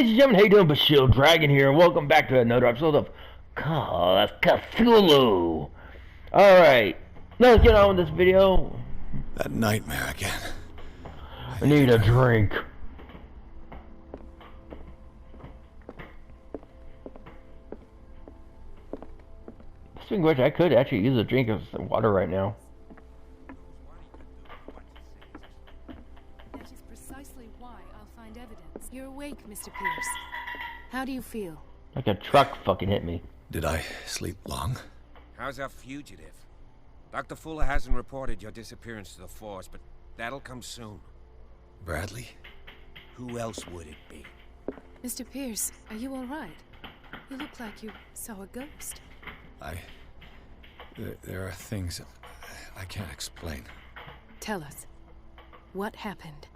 ladies and gentlemen, how you doing? Bashil Dragon here, and welcome back to another episode of Call of Cthulhu. Alright, let's get on with this video. That nightmare again. I need a drink. Speaking of which, I could actually use a drink of some water right now. That is precisely why I'll find evidence. You're awake, Mr. Pierce. How do you feel? Like a truck fucking hit me. Did I sleep long? How's our fugitive? Dr. Fuller hasn't reported your disappearance to the force, but that'll come soon. Bradley? Who else would it be? Mr. Pierce, are you all right? You look like you saw a ghost. There are things I can't explain. Tell us. What happened?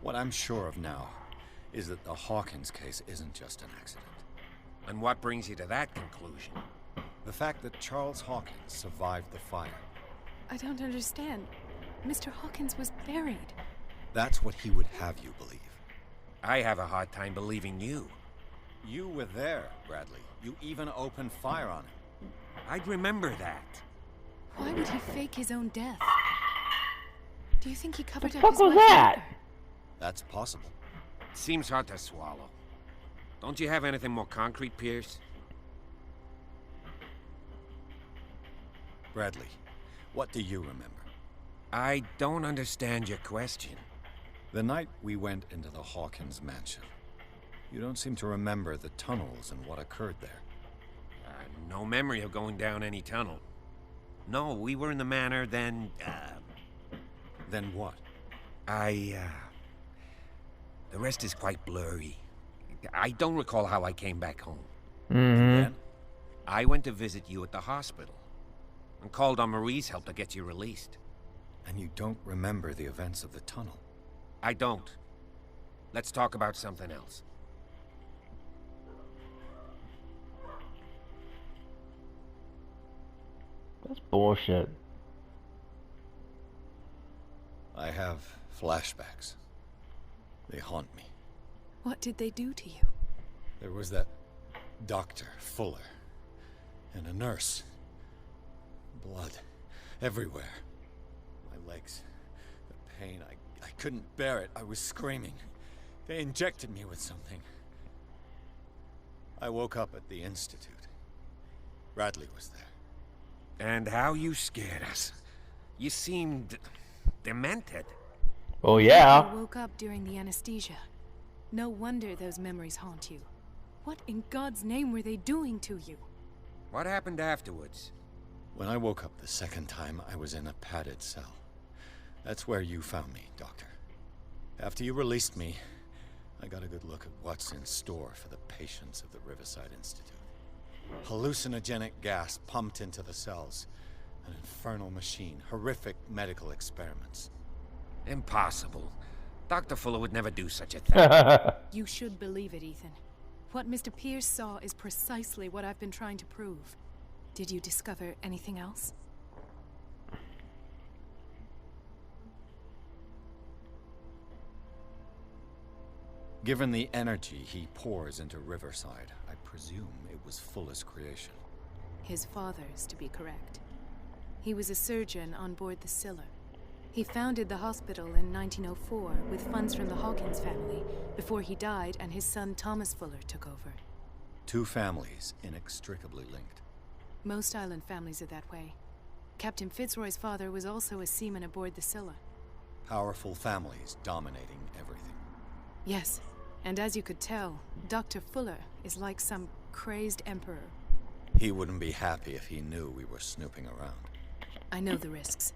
What I'm sure of now is that the Hawkins case isn't just an accident. And what brings you to that conclusion? The fact that Charles Hawkins survived the fire. I don't understand. Mr. Hawkins was buried. That's what he would have you believe. I have a hard time believing you. You were there, Bradley. You even opened fire on him. I'd remember that. Why would he fake his own death? Do you think he covered The up fuck his was wife's that? murder? That's possible. Seems hard to swallow. Don't you have anything more concrete, Pierce? Bradley, what do you remember? I don't understand your question. The night we went into the Hawkins mansion. You don't seem to remember the tunnels and what occurred there. No memory of going down any tunnel. No, we were in the manor, then, Then what? The rest is quite blurry. I don't recall how I came back home. Then? I went to visit you at the hospital and called on Marie's help to get you released. And you don't remember the events of the tunnel? I don't. Let's talk about something else. That's bullshit. I have flashbacks. They haunt me. What did they do to you? There was that Dr. Fuller and a nurse. Blood everywhere. My legs, the pain, I couldn't bear it. I was screaming. They injected me with something. I woke up at the institute. Bradley was there. And how you scared us. You seemed demented. Oh yeah. You woke up during the anesthesia. No wonder those memories haunt you. What in God's name were they doing to you? What happened afterwards? When I woke up the second time, I was in a padded cell. That's where you found me, Doctor. After you released me, I got a good look at what's in store for the patients of the Riverside Institute. Hallucinogenic gas pumped into the cells. An infernal machine. Horrific medical experiments. Impossible. Dr. Fuller would never do such a thing. You should believe it, Ethan. What Mr. Pierce saw is precisely what I've been trying to prove. Did you discover anything else? Given the energy he pours into Riverside, I presume it was Fuller's creation. His father's, to be correct. He was a surgeon on board the Scylla. He founded the hospital in 1904 with funds from the Hawkins family before he died and his son Thomas Fuller took over. Two families inextricably linked. Most island families are that way. Captain Fitzroy's father was also a seaman aboard the Scylla. Powerful families dominating everything. Yes, and as you could tell, Dr. Fuller is like some crazed emperor. He wouldn't be happy if he knew we were snooping around. I know the risks.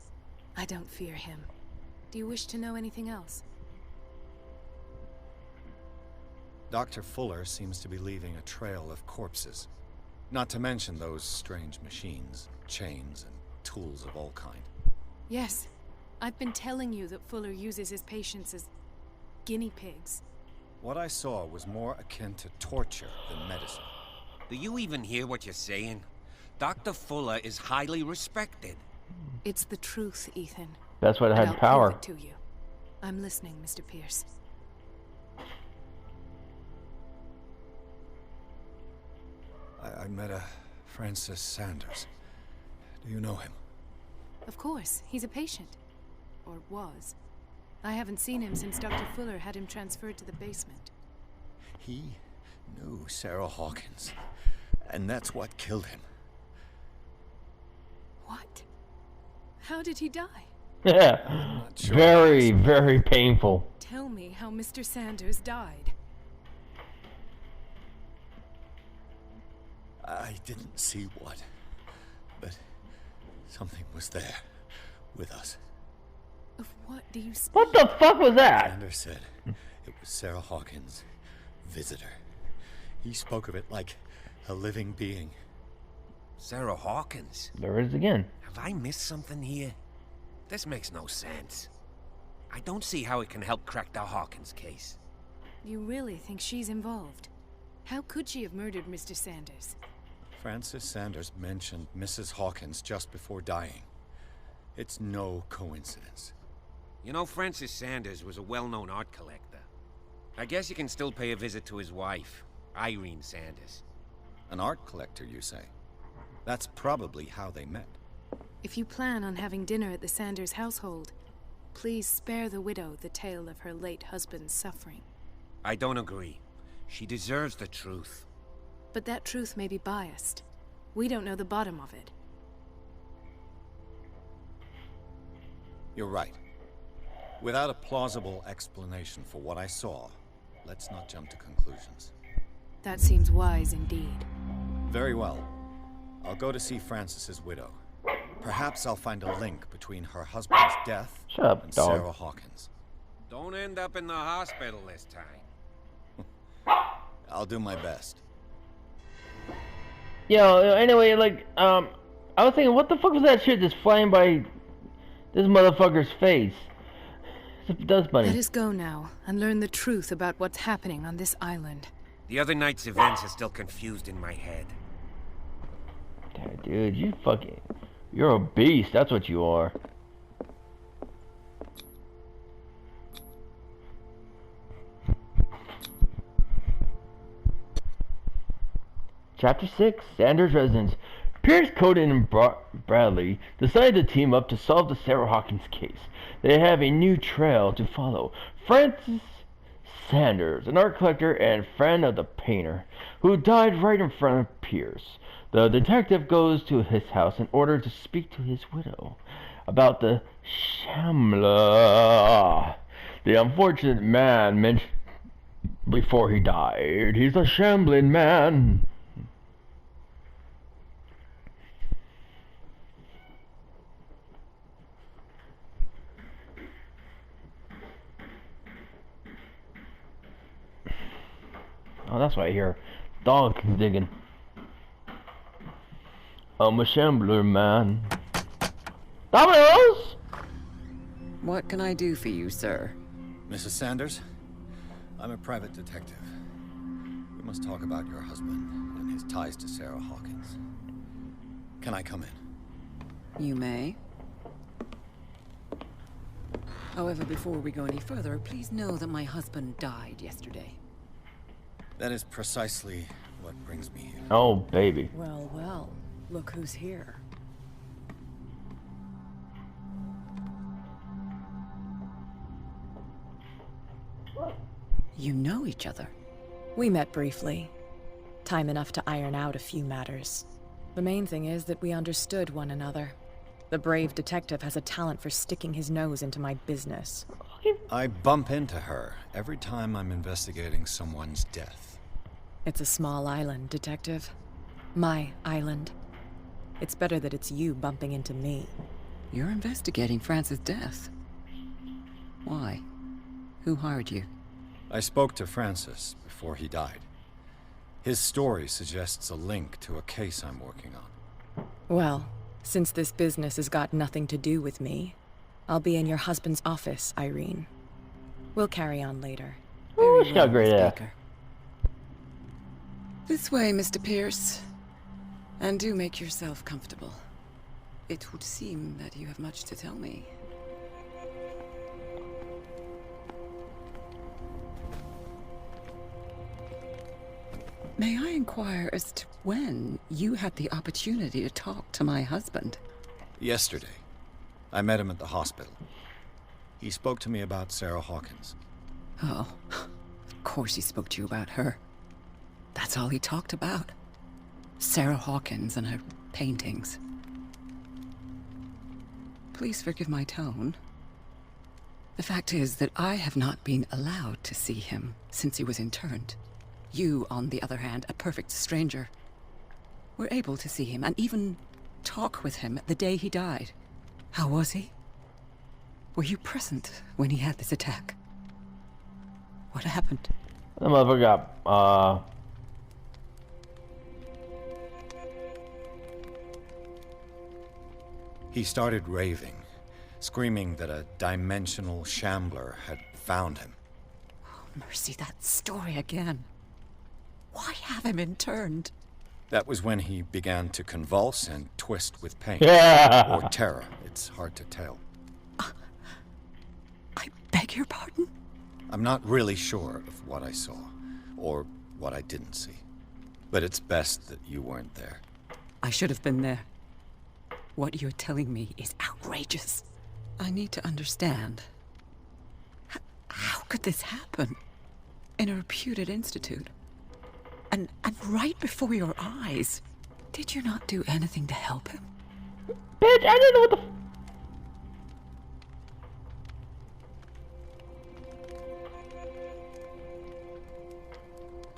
I don't fear him. Do you wish to know anything else? Dr. Fuller seems to be leaving a trail of corpses. Not to mention those strange machines, chains, and tools of all kind. Yes. I've been telling you that Fuller uses his patients as guinea pigs. What I saw was more akin to torture than medicine. Do you even hear what you're saying? Dr. Fuller is highly respected. It's the truth, Ethan. That's what And had I'll power. prove it to you. I'm listening, Mr. Pierce. I met a Francis Sanders. Do you know him? Of course, he's a patient. Or was. I haven't seen him since Dr. Fuller had him transferred to the basement. He knew Sarah Hawkins, and that's what killed him. What? How did he die? Yeah. Not sure. Very, very painful. Tell me how Mr. Sanders died. I didn't see what, but something was there with us. Of what do you speak? What the fuck was that? Sanders said it was Sarah Hawkins' visitor. He spoke of it like a living being. Sarah Hawkins? There it is again. Have I missed something here? This makes no sense. I don't see how it can help crack the Hawkins case. You really think she's involved? How could she have murdered Mr. Sanders? Francis Sanders mentioned Mrs. Hawkins just before dying. It's no coincidence. You know, Francis Sanders was a well-known art collector. I guess you can still pay a visit to his wife, Irene Sanders. An art collector, you say? That's probably how they met. If you plan on having dinner at the Sanders household, please spare the widow the tale of her late husband's suffering. I don't agree. She deserves the truth. But that truth may be biased. We don't know the bottom of it. You're right. Without a plausible explanation for what I saw, let's not jump to conclusions. That seems wise indeed. Very well. I'll go to see Francis's widow. Perhaps I'll find a link between her husband's death Shut up, and dog. Sarah Hawkins. Don't end up in the hospital this time. I'll do my best. Anyway, like, I was thinking, what the fuck was that shit just flying by this motherfucker's face? It's a dust bunny. Let us go now and learn the truth about what's happening on this island. The other night's events are still confused in my head. God, dude, you're a beast. That's what you are. Chapter 6, Sanders' Residence. Pierce, Coden, and Bradley decide to team up to solve the Sarah Hawkins case. They have a new trail to follow. Francis Sanders, an art collector and friend of the painter, who died right in front of Pierce. The detective goes to his house in order to speak to his widow about the shambler, the unfortunate man mentioned before he died. He's a shambling man. Oh, that's why I hear dog digging. I'm a shambler man. Dominoes! What can I do for you, sir? Mrs. Sanders, I'm a private detective. We must talk about your husband and his ties to Sarah Hawkins. Can I come in? You may. However, before we go any further, please know that my husband died yesterday. That is precisely what brings me here. Oh, baby. Well, well, look who's here. You know each other. We met briefly. Time enough to iron out a few matters. The main thing is that we understood one another. The brave detective has a talent for sticking his nose into my business. I bump into her every time I'm investigating someone's death. It's a small island, detective. My island. It's better that it's you bumping into me. You're investigating Francis' death. Why? Who hired you? I spoke to Francis before he died. His story suggests a link to a case I'm working on. Well, since this business has got nothing to do with me, I'll be in your husband's office, Irene. We'll carry on later. Very Very she's well, got a great Miss ass. Baker. This way, Mr. Pierce. And do make yourself comfortable. It would seem that you have much to tell me. May I inquire as to when you had the opportunity to talk to my husband? Yesterday, I met him at the hospital. He spoke to me about Sarah Hawkins. Oh, of course he spoke to you about her. That's all he talked about. Sarah Hawkins and her paintings. Please forgive my tone. The fact is that I have not been allowed to see him since he was interned. You, on the other hand, a perfect stranger, were able to see him and even talk with him the day he died. How was he? Were you present when he had this attack? What happened? The motherfucker got, He started raving, screaming that a dimensional shambler had found him. Oh, mercy, that story again. Why have him interned? That was when he began to convulse and twist with pain. yeah. Or terror. It's hard to tell. I beg your pardon? I'm not really sure of what I saw, or what I didn't see. But it's best that you weren't there. I should have been there. What you're telling me is outrageous. I need to understand. How could this happen? In a reputed institute? And right before your eyes? Did you not do anything to help him? Bitch, I didn't know what the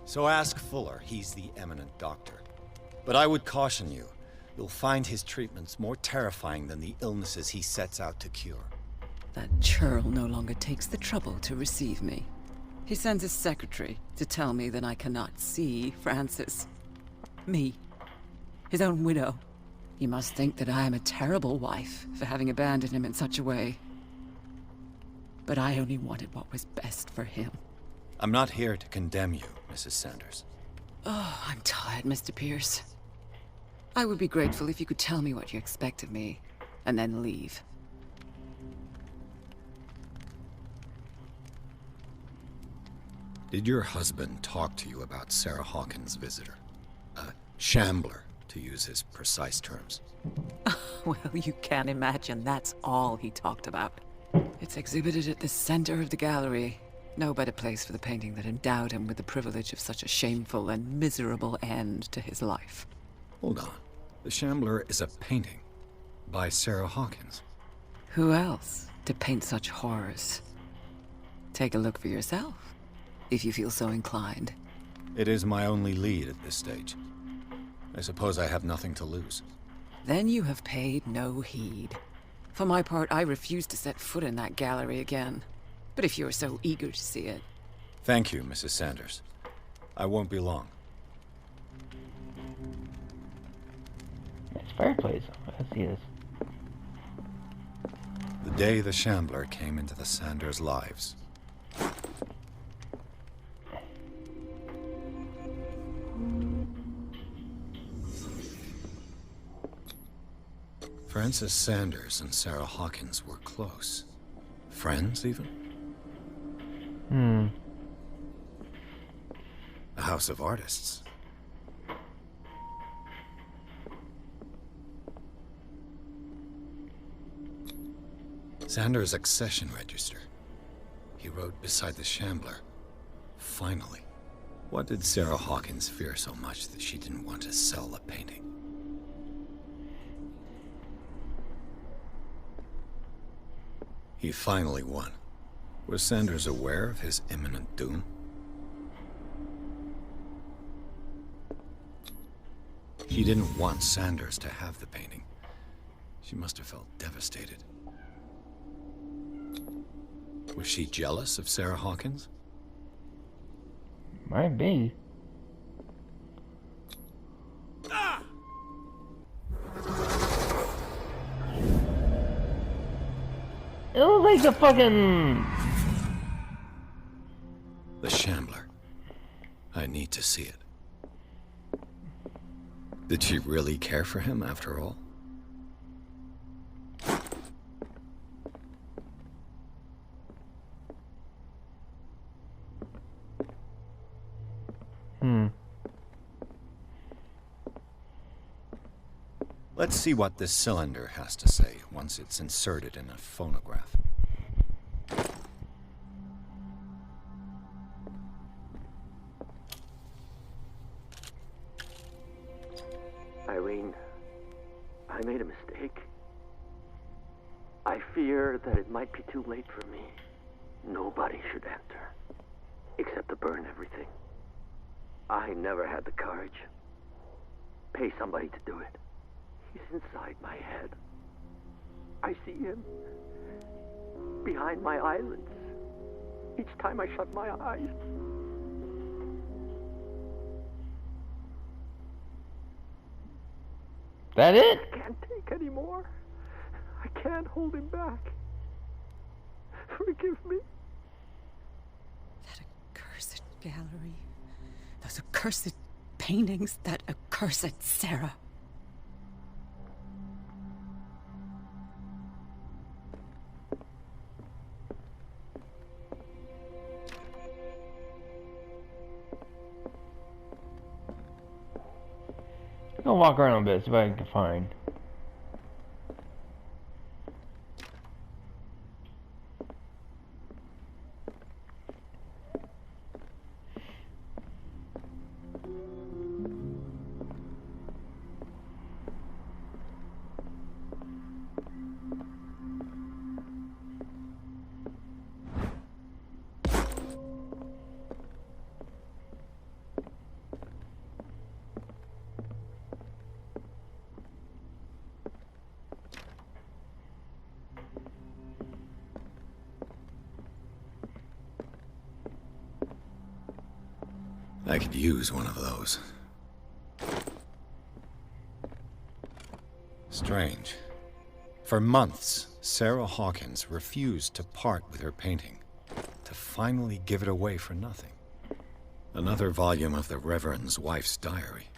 So ask Fuller, he's the eminent doctor. But I would caution you, you'll find his treatments more terrifying than the illnesses he sets out to cure. That churl no longer takes the trouble to receive me. He sends his secretary to tell me that I cannot see Francis. Me. His own widow. He must think that I am a terrible wife for having abandoned him in such a way. But I only wanted what was best for him. I'm not here to condemn you, Mrs. Sanders. Oh, I'm tired, Mr. Pierce. I would be grateful if you could tell me what you expect of me, and then leave. Did your husband talk to you about Sarah Hawkins' visitor? A shambler, to use his precise terms. Well, you can't imagine that's all he talked about. It's exhibited at the center of the gallery. No better place for the painting that endowed him with the privilege of such a shameful and miserable end to his life. Hold on. The Shambler is a painting by Sarah Hawkins. Who else to paint such horrors? Take a look for yourself, if you feel so inclined. It is my only lead at this stage. I suppose I have nothing to lose. Then you have paid no heed. For my part, I refuse to set foot in that gallery again. But if you're so eager to see it... Thank you, Mrs. Sanders. I won't be long. It's fireplace. Let's see this. The day the Shambler came into the Sanders' lives. Francis Sanders and Sarah Hawkins were close. Friends, even? A house of artists. Sanders' accession register. He wrote beside the Shambler. Finally. What did Sarah Hawkins fear so much that she didn't want to sell the painting? He finally won. Was Sanders aware of his imminent doom? She didn't want Sanders to have the painting. She must have felt devastated. Was she jealous of Sarah Hawkins? Might be. It looks like the fucking... The Shambler. to see it. Did she really care for him after all? Let's see what this cylinder has to say once it's inserted in a phonograph. Irene, I made a mistake. I fear that it might be too late for me. Nobody should enter, except to burn everything. I never had the courage. Pay somebody to do it. He's inside my head. I see him behind my eyelids each time I shut my eyes. That it? I can't take any more. I can't hold him back. Forgive me. That accursed gallery. Those accursed paintings. That accursed Sarah. I'll walk around a bit, see what I can find. I could use one of those. Strange. For months, Sarah Hawkins refused to part with her painting, to finally give it away for nothing. Another volume of the Reverend's wife's diary.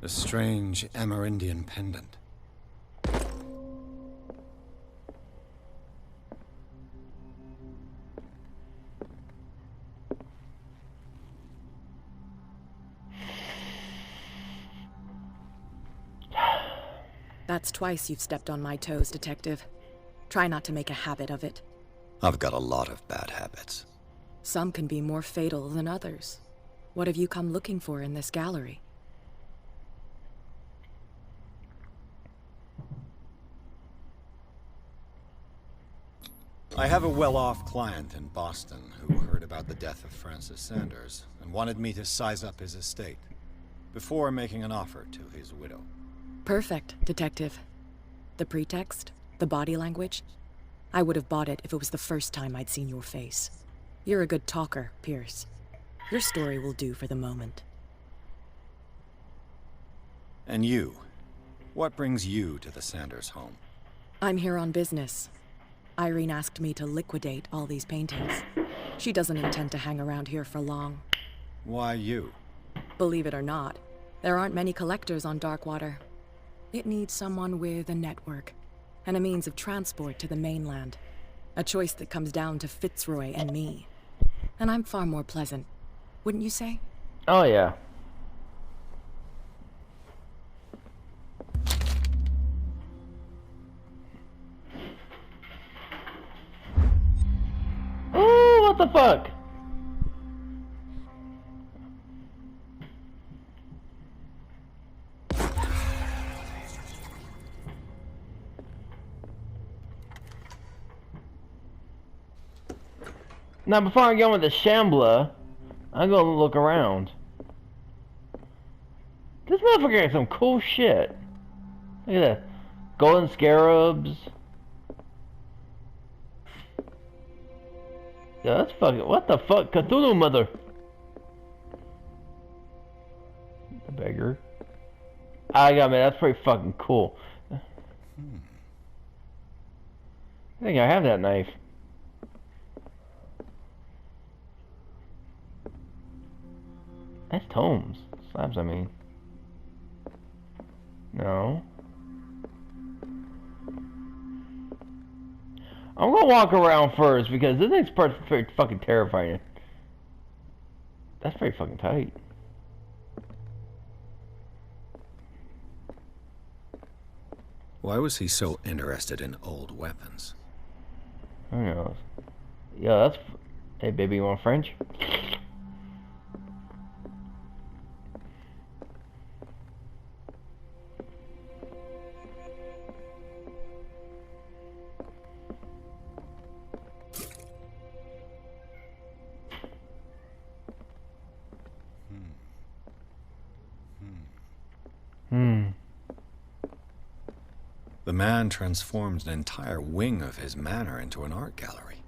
A strange Amerindian pendant. That's twice you've stepped on my toes, Detective. Try not to make a habit of it. I've got a lot of bad habits. Some can be more fatal than others. What have you come looking for in this gallery? I have a well-off client in Boston who heard about the death of Francis Sanders and wanted me to size up his estate before making an offer to his widow. Perfect, Detective. The pretext? The body language? I would have bought it if it was the first time I'd seen your face. You're a good talker, Pierce. Your story will do for the moment. And you? What brings you to the Sanders home? I'm here on business. Irene asked me to liquidate all these paintings. She doesn't intend to hang around here for long. Why you? Believe it or not, there aren't many collectors on Darkwater. It needs someone with a network, and a means of transport to the mainland. A choice that comes down to Fitzroy and me. And I'm far more pleasant, wouldn't you say? Oh yeah. Ooh, what the fuck? Now, before I go with the shambler, I'm gonna look around. This motherfucker has some cool shit. Look at that. Golden scarabs. Yeah, that's fucking. What the fuck? Cthulhu mother. The beggar. I got, man, that's pretty fucking cool. I think I have that knife. That's tomes. Slabs, I mean. No. I'm gonna walk around first because this next part's very fucking terrifying. That's pretty fucking tight. Why was he so interested in old weapons? Who knows? Yeah, that's. Hey, baby, you want French? The man transformed an entire wing of his manor into an art gallery.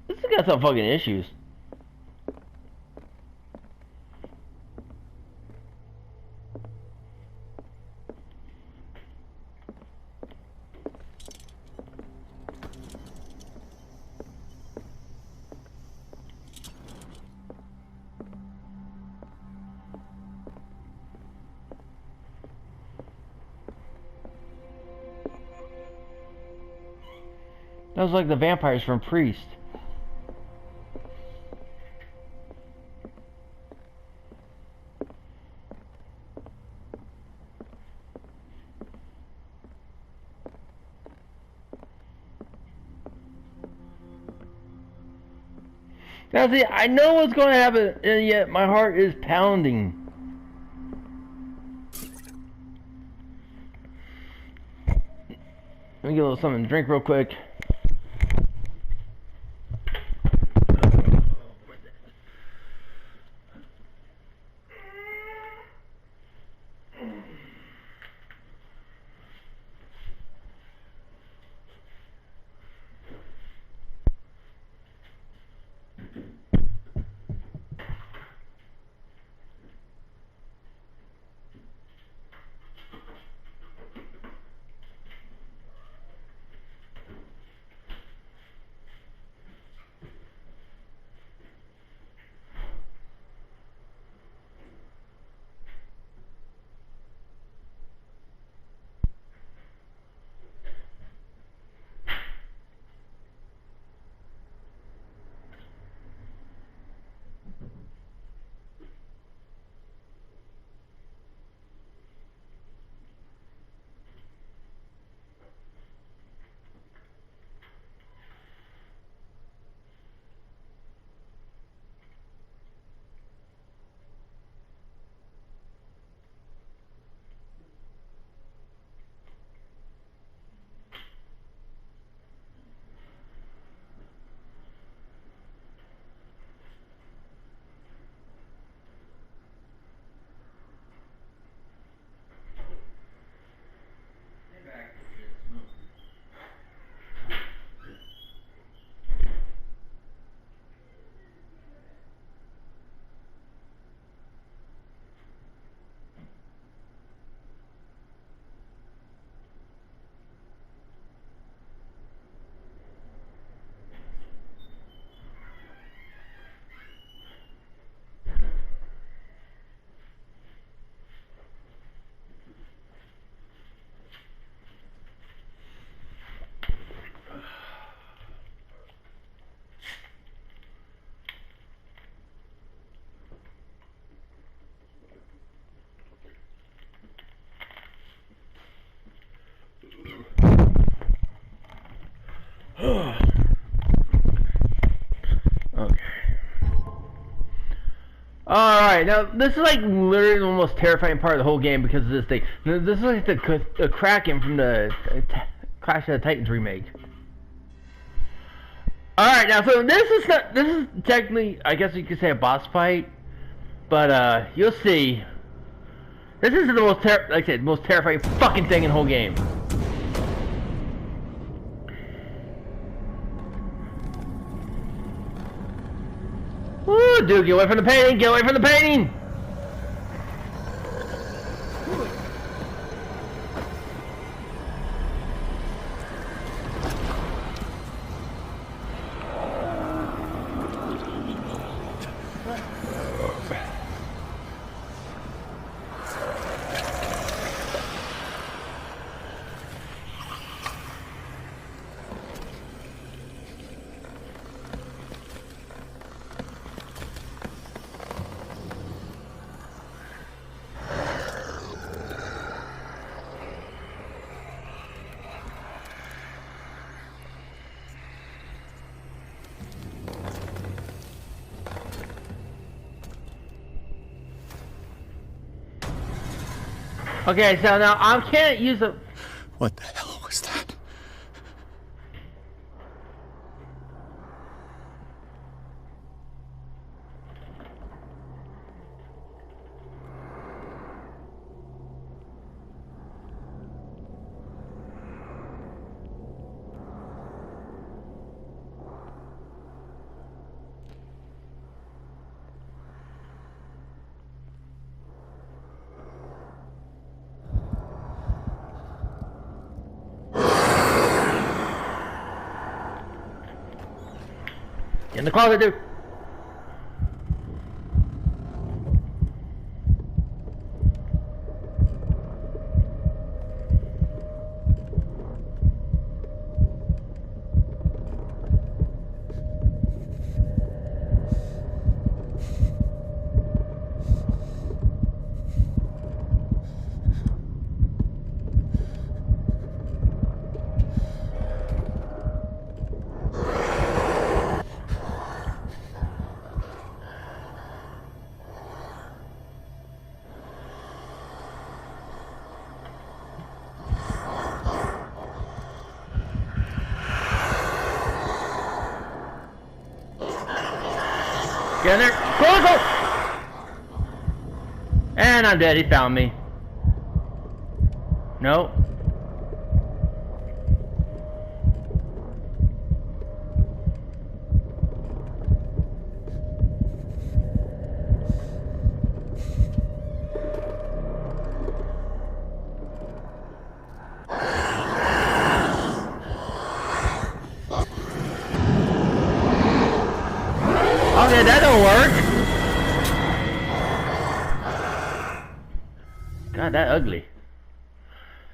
This has got some fucking issues. That was like the vampires from Priest. Now see, I know what's going to happen, and yet my heart is pounding. Let me get a little something to drink real quick. Alright, now this is like literally the most terrifying part of the whole game because of this thing. This is like the Kraken from the Clash of the Titans remake. Alright, now so this is technically, I guess you could say, a boss fight, but you'll see. This is the most like I said, most terrifying fucking thing in the whole game. Woo, dude, get away from the painting! Get away from the painting! Okay, so now I can't use a... What the hell was that? In the closet, dude. Get in there. Go! And I'm dead. He found me. No. Okay, that don't work. God, that ugly.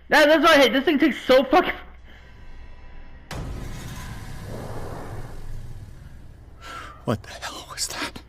That's what I hate. This thing takes so fucking... What the hell was that?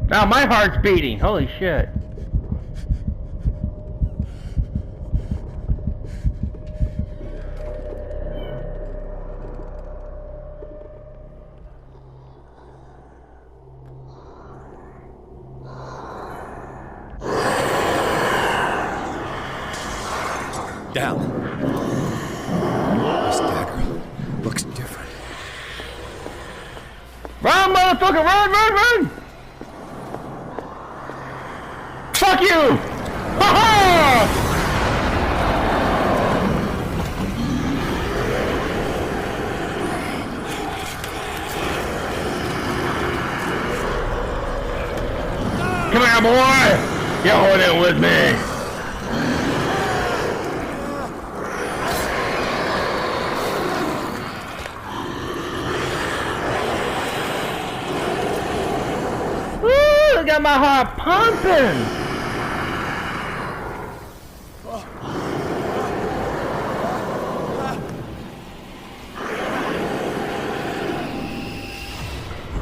Now my heart's beating. Holy shit. Down. This dagger looks different. Run, motherfucker! Run, run, run! Fuck you! Ha-ha! Come here, boy! You're holding it with me. Woo! Got my heart pumping.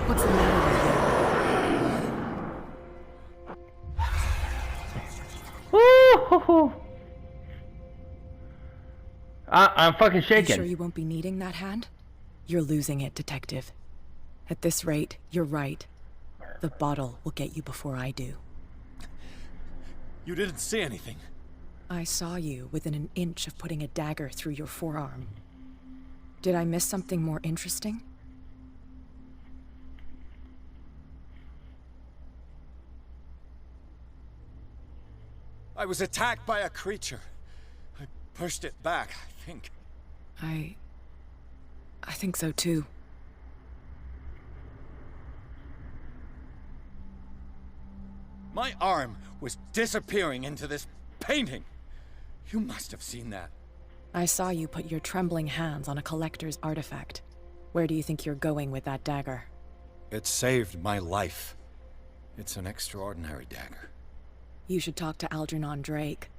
What's the matter with you? Woo! I'm fucking shaking. You sure you won't be needing that hand? You're losing it, Detective. At this rate, you're right. The bottle will get you before I do. You didn't see anything. I saw you within an inch of putting a dagger through your forearm. Did I miss something more interesting? I was attacked by a creature. I pushed it back, I think. I think so too. My arm was disappearing into this painting. You must have seen that. I saw you put your trembling hands on a collector's artifact. Where do you think you're going with that dagger? It saved my life. It's an extraordinary dagger. You should talk to Algernon Drake.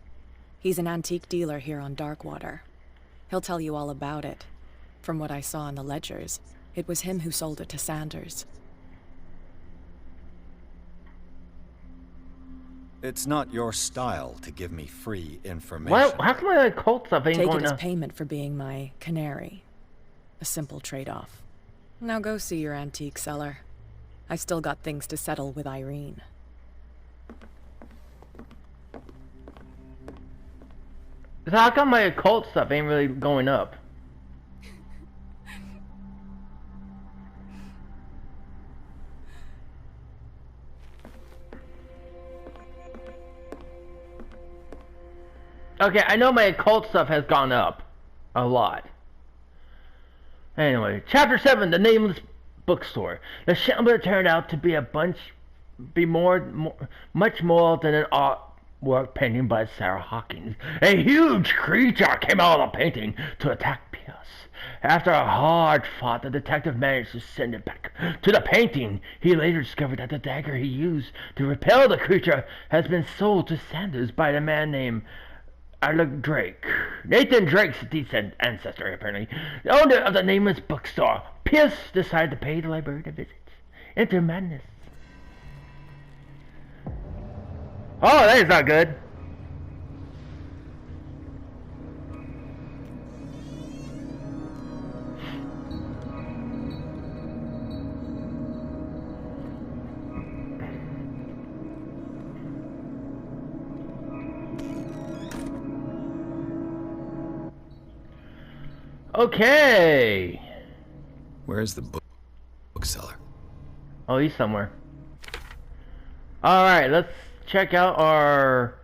He's an antique dealer here on Darkwater. He'll tell you all about it. From what I saw in the ledgers, it was him who sold it to Sanders. It's not your style to give me free information. What? How come my occult stuff ain't Take going it as up? payment for being my canary. A simple trade-off. Now go see your antique seller. I've still got things to settle with Irene. So how come my occult stuff ain't really going up? Okay, I know my occult stuff has gone up a lot. Anyway, Chapter 7, The Nameless Bookstore. The shambler turned out to be much more than an artwork painting by Sarah Hawkins. A huge creature came out of the painting to attack Pierce. After a hard fight, the detective managed to send it back to the painting. He later discovered that the dagger he used to repel the creature has been sold to Sanders by the man named Drake. Nathan Drake's decent ancestor, apparently. The owner of the nameless bookstore. Pierce decided to pay the librarian a visit. Enter madness. Oh, that is not good. Okay. Where's the bookseller? Oh, he's somewhere. Alright, let's check out our...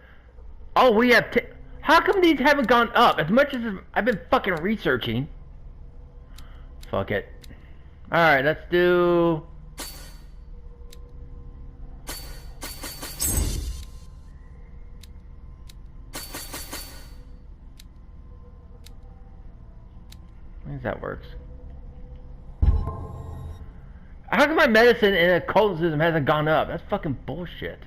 Oh, we have... How come these haven't gone up? As much as I've been fucking researching. Fuck it. Alright, let's do... I think that works. How come my medicine and occultism hasn't gone up? That's fucking bullshit.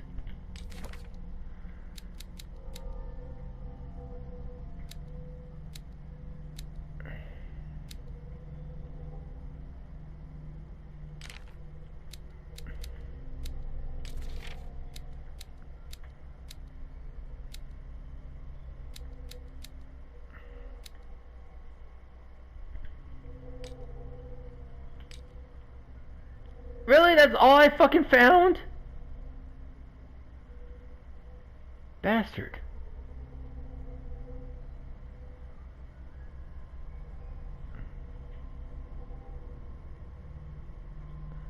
Really? That's all I fucking found? Bastard.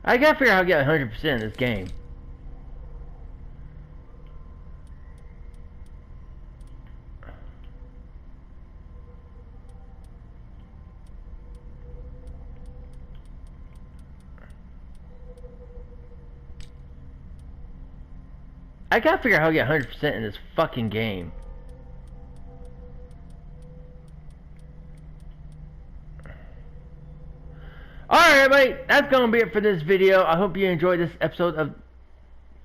I gotta figure out how to get 100% in this game. I gotta figure out how to get 100% in this fucking game. Alright, everybody, that's gonna be it for this video. I hope you enjoyed this episode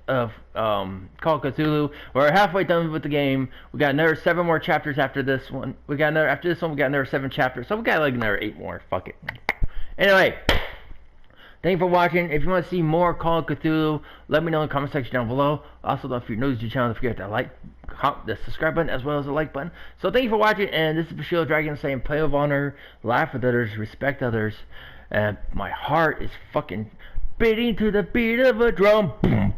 of Call of Cthulhu. We're halfway done with the game. We got another 7 more chapters after this one. After this one we got another 7 chapters. So we got like another 8 more. Fuck it. Anyway, thank you for watching. If you want to see more Call of Cthulhu, let me know in the comment section down below. Also, if you're new to the channel, don't forget to the subscribe button as well as the like button. So thank you for watching, and this is the Shield Dragon saying, play with honor, laugh with others, respect others, and my heart is fucking beating to the beat of a drum. Boom.